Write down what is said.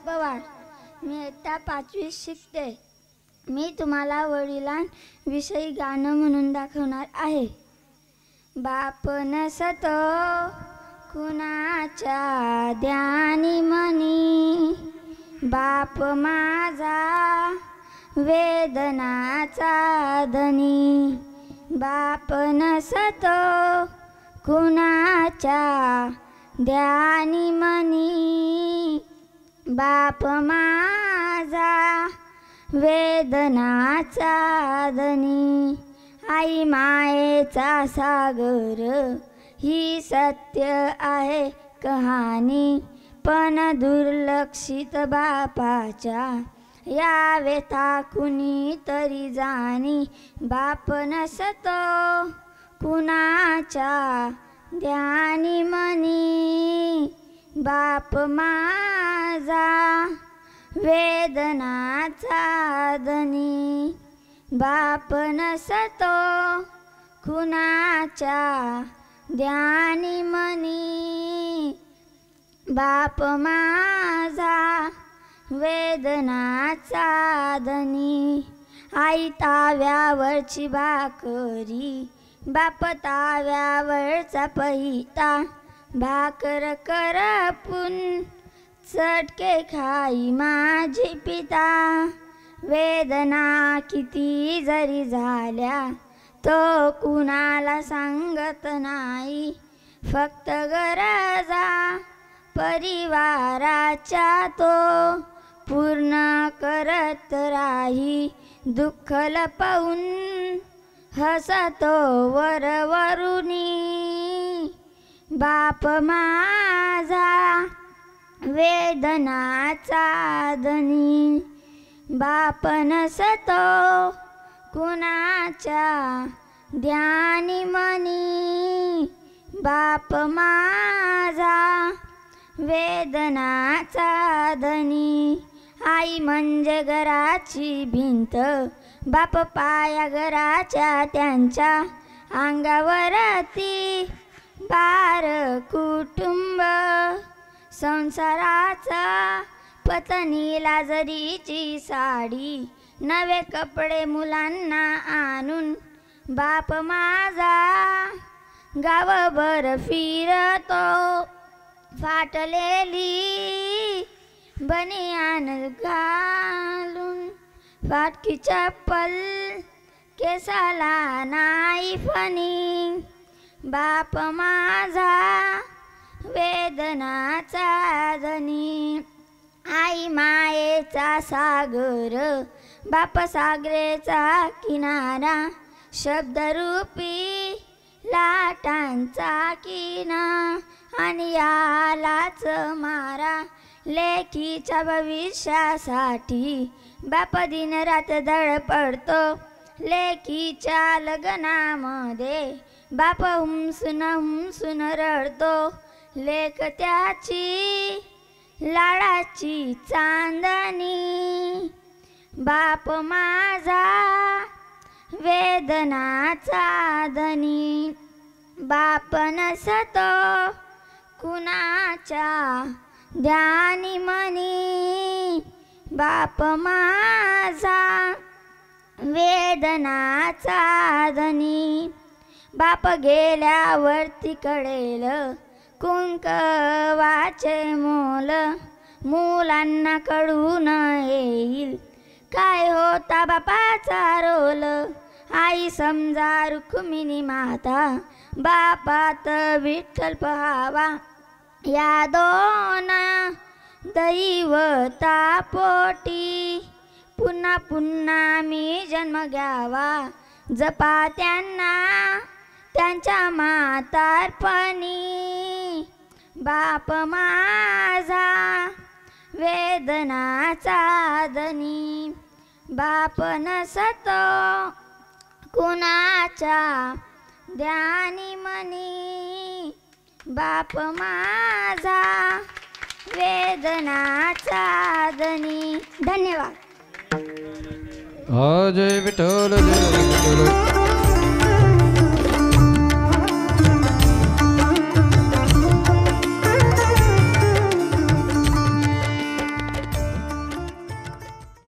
पवार, मी इयत्ता 5वी शिकते. मी तुम्हाला वडिलांविषयी गाणं म्हणून दाखवणार आहे. बाप नसतो कुणाच्या ध्यानी मनी, बाप माझा वेदनाचा धनी. बाप नसतो कुणाच्या ध्यानी मनी, बाप माझा वेदनाचा धनी. आई मायेचा सागर ही सत्य आहे कहाणी, पण दुर्लक्षित बापाच्या या व्यथा कुणीतरी जाणी. बाप नसतो कुणाच्या ध्यानी मनी, बाप माझा वेदनाचा धनी. बाप नसतो कुणाच्या ध्यानी मनी, बाप माझा वेदनाचा धनी. आई ताव्यावरची भाकरी, बाप ताव्यावरचा पहिता, भाकर करपून चटके खाई माझी पिता. वेदना किती जरी झाल्या तो कुणाला सांगत नाही, फक्त गरजा परिवाराच्या तो पूर्ण करत राही. दुःख लपवून हसतो वरवरुनी, बाप माझा वेदनाचा धनी. बाप नसतो कुणाच्या ध्यानी मनी, बाप माझा वेदनाचा धनी. आई म्हणजे घराची भिंत, बाप पाया घराच्या त्यांच्या. अंगावरती बार कुटुंब संसाराचा, पत्नीला जरीची साडी, नवे कपडे मुलांना आणून. बाप माझा गावभर फिरतो, फाटलेली बनियान घालून. फाटकी चप्पल केसाला नाही फणी, बाप माझा वेदनाचा धनी. आई मायेचा सागर, बाप सागरेचा किनारा, शब्दरूपी लाटांचा किना. आणि यालाच मारा लेकीच्या भविष्यासाठी, बाप दिन रात धडपडतो लेकीच्या लग्नामध्ये. बाप हुमसून रडतो, लेक त्याची लाडाची चांदणी. बाप माझा वेदनाचा धनी. बाप नसतो कुणाच्या ध्यानी मनी, बाप माझा वेदनाचा धनी. बाप गेल्यावरती कळेल कुंकवाचे मोल, मुलांना कळून येईल काय होता बापाचा रोल. आई समजा रुक्मिणी माता, बापात विठ्ठल पहावा. या दोन दैवता पोटी, पुन्हा पुन्हा मी जन्म घ्यावा. जपा त्यांना त्यांच्या म्हातारपणी, बाप माझा वेदनाचा धनी. बाप नसतो कुणाच्या ध्यानी मनी, बाप माझा वेदनाचा धनी. धन्यवाद. जय विठ्ठल जय विठ्ठल.